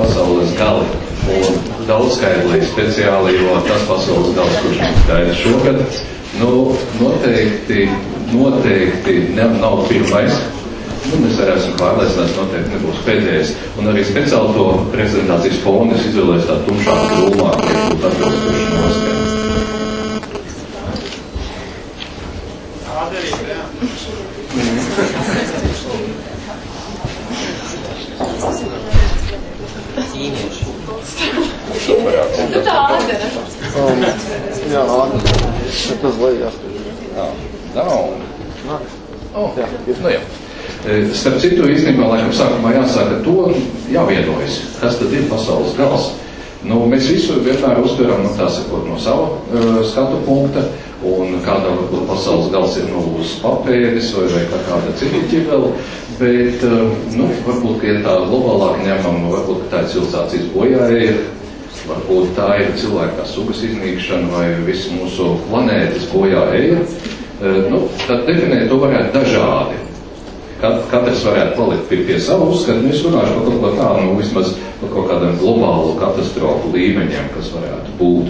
pasaules gali. Un daudzskaitlī speciāli, jo tas pasaules gals, kurš mums gaida šogad, noteikti nav pirmais. Mēs arī esam pārliecināti, noteikti nebūs pēdējais. Un arī speciāli to prezentācijas fonu es izvēlēju tā tumšāk krūmāk, ja būtu atbilstoši noskaņa. Jā, Ādera. Tas lejās. Jā. Starp citu, īstenībā, laikam sākumā jāsaka to, jāvienojas, kas tad ir pasaules gals. Mēs visu vienmēr uztveram, tā sakot, no sava skatu punkta, un kādā varbūt pasaules gals ir uz papēdes vai kāda cita ķibela, bet, varbūt, ka ja tā globālāk ņemam, varbūt, ka tā ir civilizācijas bojāēja, varbūt tā ir cilvēka sugas iznīkšana vai visu mūsu planētas bojāēja, tad definēt to varētu dažādi. Katrs varētu palikt pie savu uzskatu, es runāšu par kaut ko tādu, vismaz par kaut kādam globālu katastrofu līmeņiem, kas varētu būt.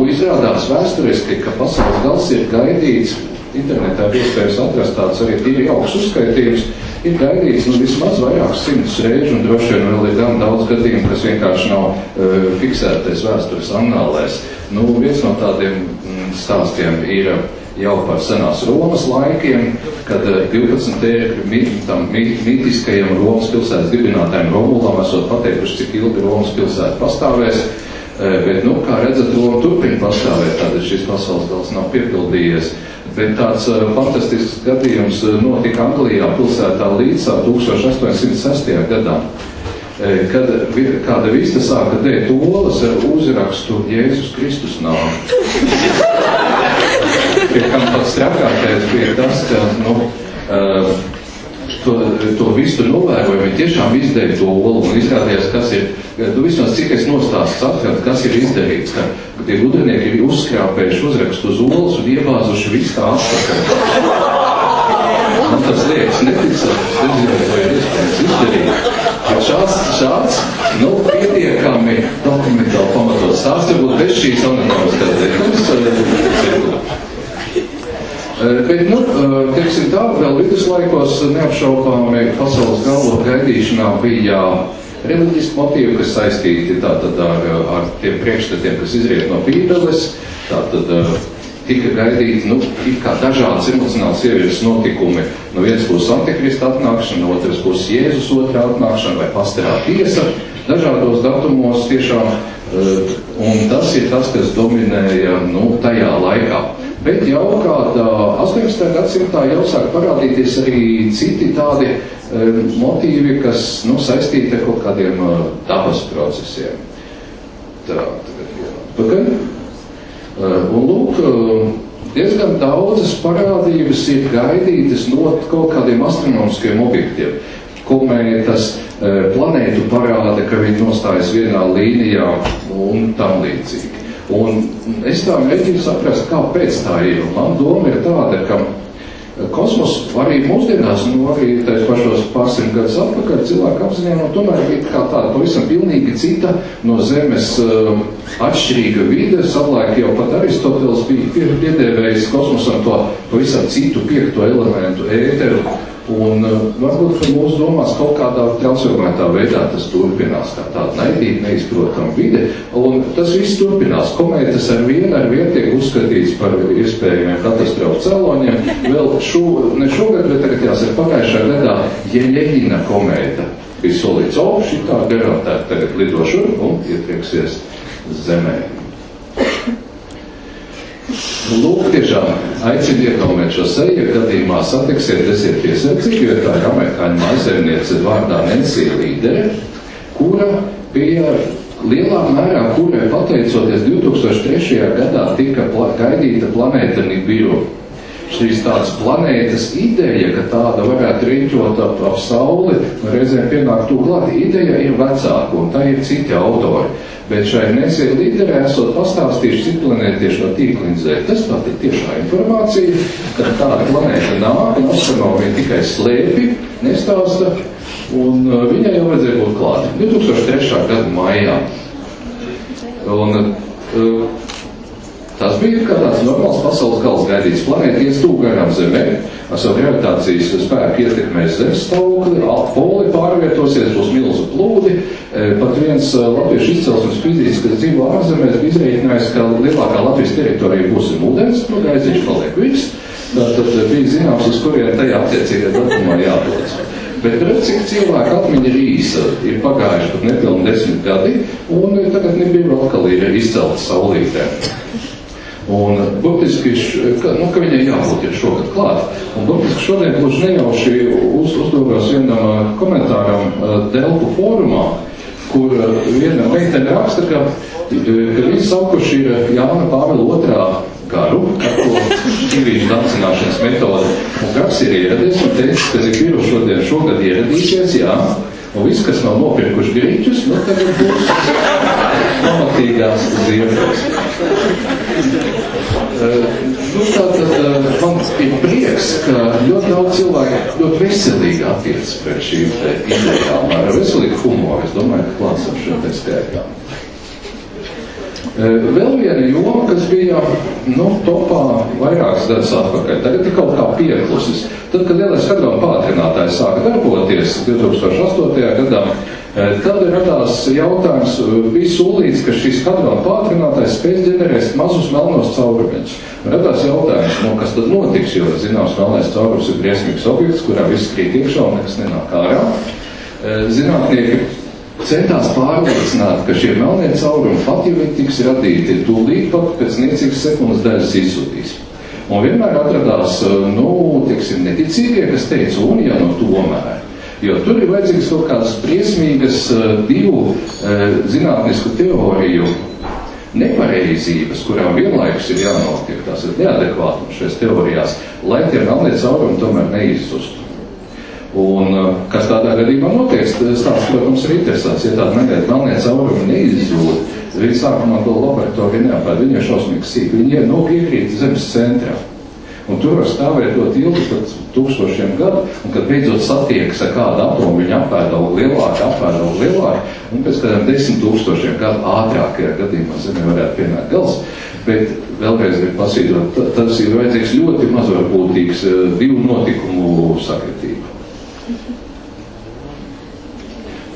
Izrādās vēsturiski, ka pasaules gals ir gaidīts, internetā iespējams atrast tāds arī tīri jauks uzskaitījums, ir gaidīts vismaz vairākus 100 reižu, un droši vien vēl ir gan daudz gadījumu, kas vienkārši nav fiksētais vēstures annālēs. Viens no tādiem stāstiem ir jau par senās Romas laikiem, kad 12 ērkļu tam mītiskajiem Romas pilsētas dibinātājiem Romulam esot pateikuši, cik ilgi Romas pilsēta pastāvēs, bet, kā redzat, Roma turpina pastāvēt, tātad šis pasaules gals nav piepildījies. Bet tāds fantastisks gadījums notika Anglijā pilsētā Līdsā 1806. gadā, kad kāda vista sāka dēt olas ar uzrakstu Jēzus Kristus nāk. Pie kam pats trakākais bija tas, ka to visu novēroja, viņi tiešām izdēja to olu un izrādījās, kas ir, vismaz cik es nostāstas atkārt, kas ir izdarīts, ka tie gudrinieki ir uzskrāpējuši uzrakstu uz olas un iebāzuši visu kā atpakaļ. Man tas liekas neticams, nezinu, vai ir iespējams izdarīt. Bet šāds, pietiekami dokumentāli pamatots stāsts, varbūt bez šīs anonimiskās dēļas. Bet, teiksim tā, vēl viduslaikos neapšaubāmi pasaules gala gaidīšanā bija reliģiski motīvi, kas saistīti tātad ar tiem priekšstatiem, kas izriet no Bībeles, tātad tika gaidīti, it kā dažādas emocionāls ievirzes notikumi, no vienas puses Antikrista atnākšana, no otras puses Jēzus otrā atnākšana vai pastarā tiesa, dažādos datumos tiešām, un tas ir tas, kas dominēja, tajā laikā. Bet jau kādā 18. gadsimtā jau sāk parādīties arī citi tādi motīvi, kas, saistīti ar kaut kādiem dabas procesiem. Tā, tagad atpakaļ. Un lūk, diezgan daudzas parādības ir gaidītas no kaut kādiem astronomiskiem objektiem. Komētas, planētu parāda, ka viņi nostājas vienā līnijā un tam līdzīgi. Un es tā mēģinu saprast, kāpēc tā ir. Un man doma ir tāda, ka kosmos arī mūsdienās, arī tais pašos pārsimt gadus atpakaļ cilvēku apziņā, tomēr bija kā tāda pavisam pilnīgi cita no Zemes atšķirīga vide. Savulaik jau pat Aristoteles bija piedēvējis kosmosam to pavisam citu piekto elementu ēteru. Un varbūt, ka mūsu domās kaut kādā transformētā veidā tas turpinās, kā tāda naidīga, neizprotama vide, un tas viss turpinās. Komētas ar vienu tiek uzskatīts par iespējamiem katastrofu cēloņiem. Vēl ne šogad, bet tagad jāsaka pagājušā gadā Jeļeņina komēta bija solīts, šitā garantēta tagad lidošu un ietrieksies Zemē. Lūk, tiešām aicinu iegaumēt šo seju, ja gadījumā satiksiet, esiet piesardzīgi, jo tā ir amerikāņu mājsaimniece vārdā Nancy Līdere, kura bija lielā mērā, kurai pateicoties 2003. gadā tika gaidīta planēta Nibiru. šīs tādas planētas ideja, ka tāda varētu riņķot ap Sauli, un reizēm pienāk tūklāt, ideja ir vecāka, un tā ir citi autori. Bet šai nesēja līderē esot pastāstījuši, cik planēta tieši no tīklinzē. Tas tā ir tiešā informācija, ka tāda planēta nāk, un astronomi tikai slēpi, nestāsta, un viņai jau vajadzēja būt klāt. 2003. gada maijā. Un tas bija kā tāds normāls pasaules gals gaidīts planēta, ies tūk garām Zemē, ar savu gravitācijas spēku ietekmēs zemes stāvokli, poli pārvietosies, būs milzu plūdi. Pat viens latviešu izcelsmes fiziķis, kas dzīvo ārzemēs, bija izrēķinājis, ka lielākā Latvijas teritorija būs ūdens, gaiziņš paliek viss. Tātad bija zināms, uz kurien tajā attiecīgā datumā jādodas. Bet cik cilvēku atmiņa ir īsa, ir pagājuši pat nepilni 10 gadi, un tagad nebija atkal ir izcelta saulītē. Un burtiski, ka viņai jābūt ir šogad klāt. Un burtiski šodien gluži nejauši uzdevos vienam komentāram Delfu fórumā, kur viena meitene raksta, ka viņi saukuši ir Jāna Pāvila II garu, ar to šķirīšu dancināšanas metodi. Un kāds ir ieradies un teicis, ka ir šodien šogad ieradīsies, jā, un viss, kas nav nopirkuši grīķus, tagad būs pamatīgās ziepes. Tātad man ir prieks, ka ļoti daudz cilvēku ļoti veselīgi attiecas pret šīm idejām, ar veselīgu humoru. Es domāju, ka klāts ar šiem te skaitām. Vēl viena joma, kas bija topā vairākas gadus atpakaļ, tagad ir kaut kā pieklusis. Tad, kad lielais hadrona pātrinātājs sāka darboties 2008. gadā, tad radās jautājums, bija solīts, ka šis hadrona pātrinātājs spēs ģenerēt mazus melnos caurumiņus. Radās jautājums, kas tad notiks, jo zināms, melnais caurums ir briesmīgs objekts, kurā viss krīt iekšā un nekas nenāk ārā. Zinātnieki centās pārliecināt, ka šie melnie caurumi pat, ja viņi tiks radīti, tūlīt pat pēc niecīgas sekundes daļas izzudīs. Un vienmēr atradās, neticīgie, kas teica, un ja tomēr. Jo tur ir vajadzīgas kaut kādas briesmīgas divu zinātnisku teoriju nepareizības, kurām vienlaikus ir jānotiek, tās ir neadekvātums šajās teorijās, lai tie melnie caurumi tomēr neizzustu. Un kas tādā gadījumā notiek, stāsts, protams, ir interesants. Ja tāda melnie caurumi neizzūd, viņi sākumā to laboratoriju neapēd, viņi ir šausmīgi sīki, viņi piekrīt zemes centrā. Un tur var stāvēt ļoti ilgi, pat 1000 gadu, un kad beidzot satiekas ar kādu atomu, viņi apēda lielāk, un pēc kādiem 10 000 gadu ātrākajā gadījumā Zemē varētu pienākt gals. Bet vēlreiz ir pasīdot, tas ir vajadzīgs ļoti mazvarbūtīgs divu notikumu sakritība.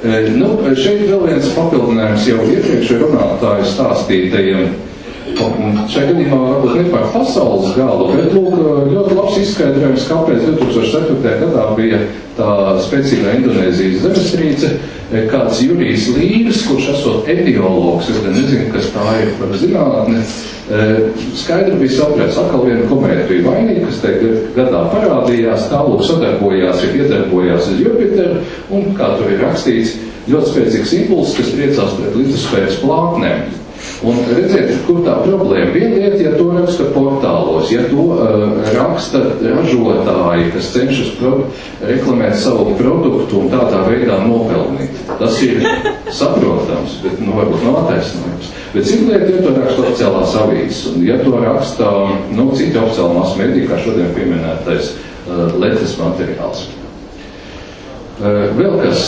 Šeit vēl viens papildinājums jau iepriekšēji runātāju stāstītajiem. Šajā gadījumā varbūt ne par pasaules galu, bet ļoti labs izskaidrojums, kāpēc 2004. gadā bija tā spēcīgā Indonēzijas zemestrīce, kāds Jurijs Līvs, kurš esot etiologs, es nezinu, kas tā ir par zinātni, skaidri bija saprats, atkal viena komēta bija vainīga, kas te gadā parādījās, tālūk sadarbojās, iedarbojās uz Jupiteru, un, kā tur ir rakstīts, ļoti spēcīgs impulss, kas triecās pret litosfēras plāknēm. Un redziet, kur tā problēma? Viena lieta, ja to raksta portālos, ja to raksta ražotāji, kas cenšas reklamēt savu produktu un tādā veidā nopelnīt. Tas ir saprotams, bet varbūt nav attaisnojums. Bet cita lieta, ja to raksta oficiālās avīzes, un ja to raksta citi oficiāli masu mediji, kā šodien pieminētais letes materiāls. Vēl kas,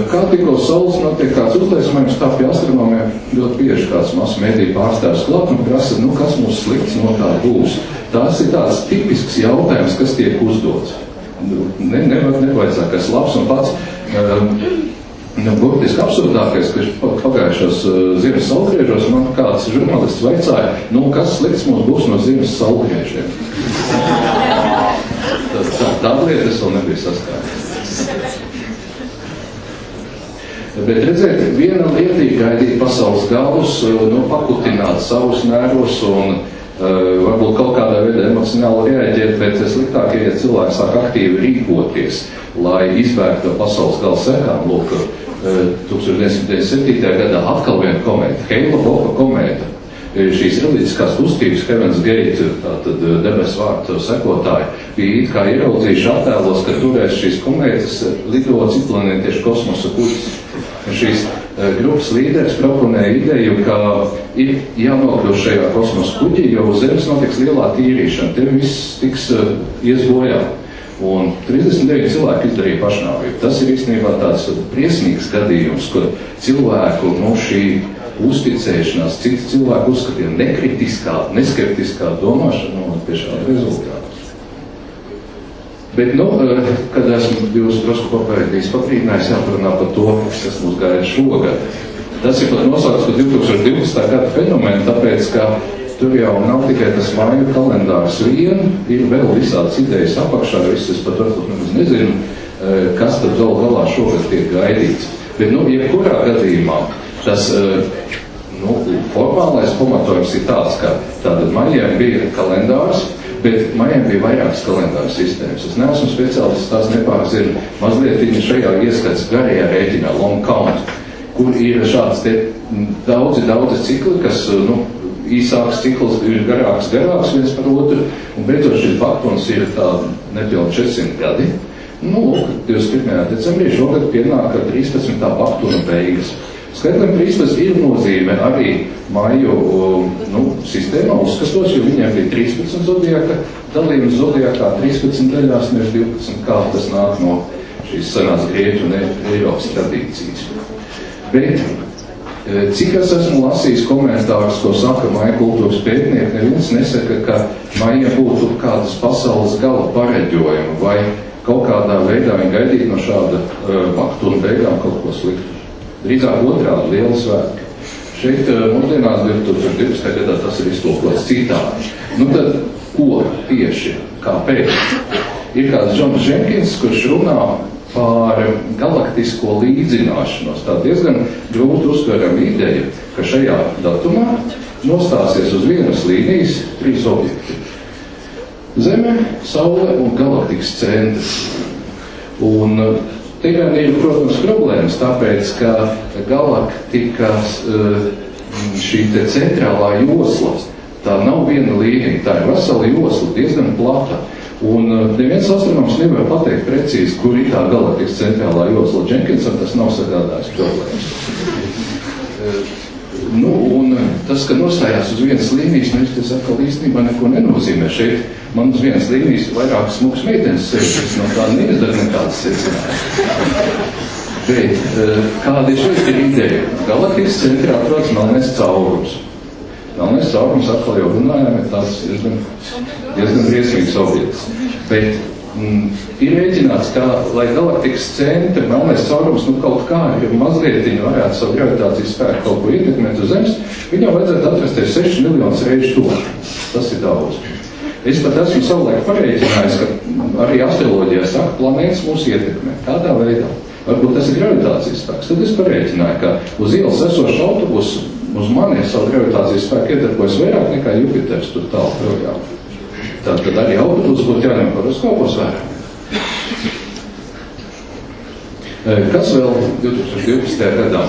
kā tikko saules notiek kāds uzliesmojums, tā pie astronomiem ļoti bieži kāds masu mediju pārstāvs klāt un prasa, kas mums slikts no tā būs. Tās ir tāds tipisks jautājums, kas tiek uzdots. Nevajadzākais labs un pats burtiski absurdākais, ka pagājušos ziemas saulgriežos man kāds žurnālists vaicāja, kas slikts mums būs no ziemas saulgriežiem. Tā lieta es vēl nebija saskārusies. Bet redziet, viena lietīgi gaidīt pasaules galus, pakutināt savus nervus un varbūt kaut kādā veidā emocionāli reaģēt, bet sliktākie, ja cilvēki sāk aktīvi rīkoties, lai izvērtu pasaules galu sekām. Lūk, 1997. gadā atkal viena komēta, Heila-Boka komēta. šīs reliģiskās kustības Heaven's Gate, tātad debesu vārtu sekotāji, bija it kā ieraudzījuši attēlos, ka turēs šīs komētas lido citplanētiešu kosmosa kuģis. Šīs grupas līderis proponēja ideju, ka ir jānokļūst šajā kosmosa kuģī, jo uz Zemes notiks lielā tīrīšana, te viss tiks ies bojā. Un 39 cilvēki izdarīja pašnāvību. Tas ir īstenībā tāds briesmīgs gadījums, kur cilvēku šī uzticēšanās, citu cilvēku uzskatiem nekritiskā, neskeptiskā domāšana un pie šāda rezultāta. Bet, kad esmu jūs drusku papēdījis, paprīdinājis jāparunā par to, kas mūs gaida šogad. Tas ir pat nosaukts par 2012. gada fenomenu, tāpēc, ka tur jau nav tikai tas māju kalendārs vien, ir vēl visādas idejas apakšā, es pat varbūt nemaz nezinu, kas tad vēl galā šogad tiek gaidīts. Bet, jebkurā gadījumā, tas, formālais pamatojums ir tāds, ka tātad maijiem bija kalendārs, bet maijiem bija vairākas kalendāra sistēmas. Es neesmu speciālists, tās nepārzinu. Mazliet šajā ieskats garajā rēķinā, long count, kur ir šāds te daudzi cikli, kas, īsāks cikls ir garāks viens par otru, un beidzot šis baktons ir tā nepilni 400 gadi. 21. decembrī šogad pienāk 13. baktona beigas. Skaitlim 13 ir nozīme arī maiju sistēmā uzskatos, jo viņiem bija 13 zodiaka dalījums zodiakā 13 daļās, nevis 12, kā tas nāk no šīs senās grieķu un Eiropas tradīcijas. Bet, cik es esmu lasījis komentārus, ko saka maija kultūras pētnieki, neviens nesaka, ka maijiem būtu kādas pasaules gala pareģojuma vai kaut kādā veidā viņi gaidīt no šāda baktuna beigām kaut ko sliktu. Drīzāk otrādi liela svētki. Šeit mūsdienās 2012. gadā tas ir iztulkots citādi. Tad, ko tieši, kāpēc? Ir kāds Džons Jenkins, kurš runā par galaktisko līdzināšanos. Tā diezgan grūti uztverama ideja, ka šajā datumā nostāsies uz vienas līnijas 3 objekti. Zeme, Saule un galaktikas centrs. Un tikai ir, protams, problēmas, tāpēc, ka galaktikas šī te centrālā josla, tā nav viena līnija, tā ir vesela josla, diezgan plata. Un neviens astronoms nevar pateikt precīzi, kur ir tā galaktikas centrālā josla. Jenkinsam tas nav sagādājis problēmas. Un tas, ka nostājās uz vienas līnijas, tas atkal īstenībā neko nenozīmē. Šeit man uz vienas līnijas vairākas smukas meitenes sēžas, no tā neizdara nekādas secinājumus. Bet kāda ir šeit ir ideja? Galaktikas centrā atrodas melnais caurums. Melnais caurums atkal jau runājām, ir tāds diezgan briesmīgs objekts. Bet ir rēķināts, ka, lai galaktikas centra melnais caurums kaut kā ir mazliet varētu savu gravitācijas spēku kaut ko ietekmēt uz Zemes, viņam vajadzētu atrasties 6 miljonus reižu to. Tas ir daudz. Es pat esmu savulaik pareiķinājis, ka arī astroloģijā saka, planētas mūs ietekmē. Kādā veidā? Varbūt tas ir gravitācijas spēks. Tad es pareiķināju, ka uz ielas esošu autobusu uz mani savu gravitācijas spēku iedarbojas vairāk nekā Jupiters tur tālu projām. Tātad arī autobusu būtu jāņem horoskopos vērā. Kas vēl 2012. gadā?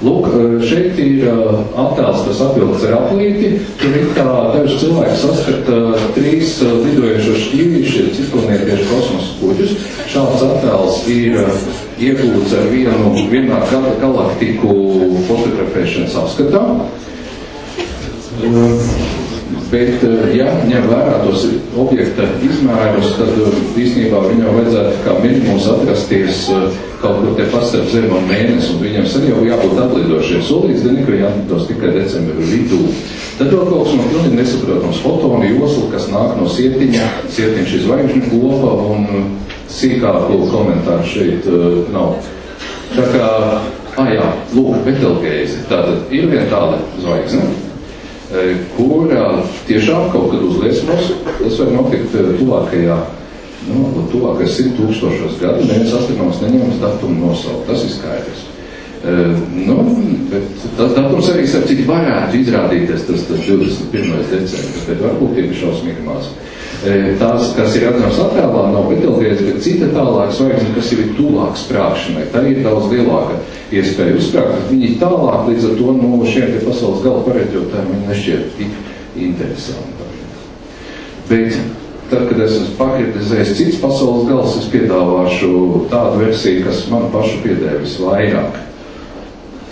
Lūk, šeit ir attēls, kas atvilkts ar aplīti. Tur ir kā daži cilvēki saskata 3 lidojošos šķīvīši, citplanētiešu kosmosa kuģus. Šāds attēls ir iegūts ar vienā galaktiku fotografēšanas apskatā. Bet, ja ņem vērā tos objekta izmērus, tad īstenībā viņam vajadzētu kā minimums atrasties kaut kur te pastarp Zemi un Mēnesi, un viņam sen jau jābūt atlidošiem. Solīts gan, ka viņi atlidos tikai decembra vidū. Tad vēl kaut kas no pilnīgi nesaprotams fotonu josla, kas nāk no sietiņa, sietiņš ir zvaigžņu kopa, un sīkāku komentāru šeit nav. Tā kā, lūk, Betelgeize. Tātad ir viena tāda zvaigzne, kurā tiešām kaut kad uzliesmos, tas var notikt tuvākajā, tuvākais 100 000 gadu, neviens astronoms neņemas datumu nosaukt, tas ir skaidrs. Bet tas datums arī, starp citu, varētu izrādīties tas 21. decembris, bet varbūt ir šausmīgi maz. Tās, kas ir redzams attēlā, nav Betelgeize, bet cita tālāk zvaigzne, kas jau ir tuvāk sprākšanai. Tā ir daudz lielāka iespēja uzsprāgt. Viņi tālāk līdz ar to no šiem te pasaules gala pareģotājiem viņi nešķiet tik interesanti. Bet tad, kad es esmu pakritizējis cits pasaules gals, es piedāvāšu tādu versiju, kas man pašu piedēja visvairāk.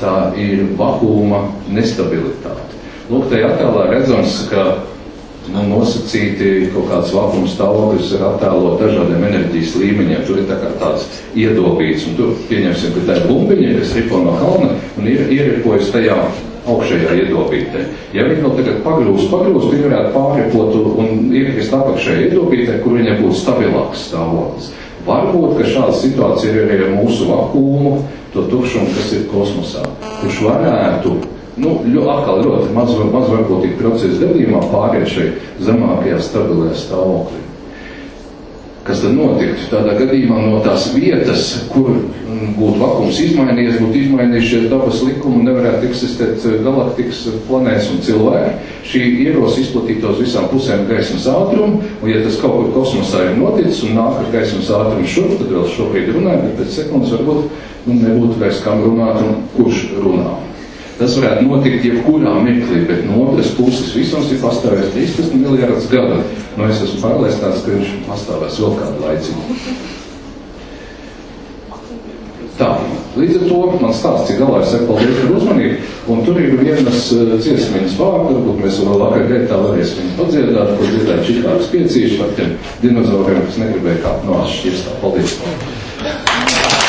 Tā ir vakuma nestabilitāte. Lūk, tajā attēlā redzams, ka nosacīti kaut kāds vakuma stāvoklis ir attēlot dažādiem enerģijas līmeņiem. Tur ir tā kā tāds iedobīts, un tur pieņemsim, ka tā ir bumbiņa, kas ripo no kalna un ir ieripojas tajā augšējā iedobītē. Ja viņi vēl tagad pagrūst, viņi varētu pārripot un iekrist apakšējā iedobītē, kur viņai būtu stabilāks stāvoklis. Varbūt, ka šāda situācija ir arī ar mūsu vakumu, to tukšumu, kas ir kosmosā, kurš varētu atkal ļoti maz varbūt procesa gadījumā pāriet šai zemākajā stabilajā stāvoklī. Kas tad notiktu? Tādā gadījumā no tās vietas, kur būtu vakums izmainījies, būtu izmainījušies dabas likumi un nevarētu eksistēt galaktikas, planētas un cilvēki. Šī ierosa izplatītos visām pusēm gaismas ātrumu, un ja tas kaut kur kosmosā ir noticis un nāk ar gaismas ātrumu šurp, tad vēl šobrīd runāju, bet pēc sekundes varbūt nebūtu vairs kam runāt un kurš runā. Tas varētu notikt jebkurā mirklī, bet no otras puses visums ir pastāvējis 13 miljardus gadu. Es esmu pārliecināts, ka viņš pastāvēs vēl kādu laiciņu. Tā, līdz ar to man stāsts ir galā, es saku paldies par uzmanību, un tur ir vienas dziesmiņas vārdi, varbūt mēs vēl vakar gaitā varēsim viņu padziedāt, ko dziedāja Čikāgas piecīši par tiem dinozauriem, kas negribēja kāpt no šķirstā. Paldies!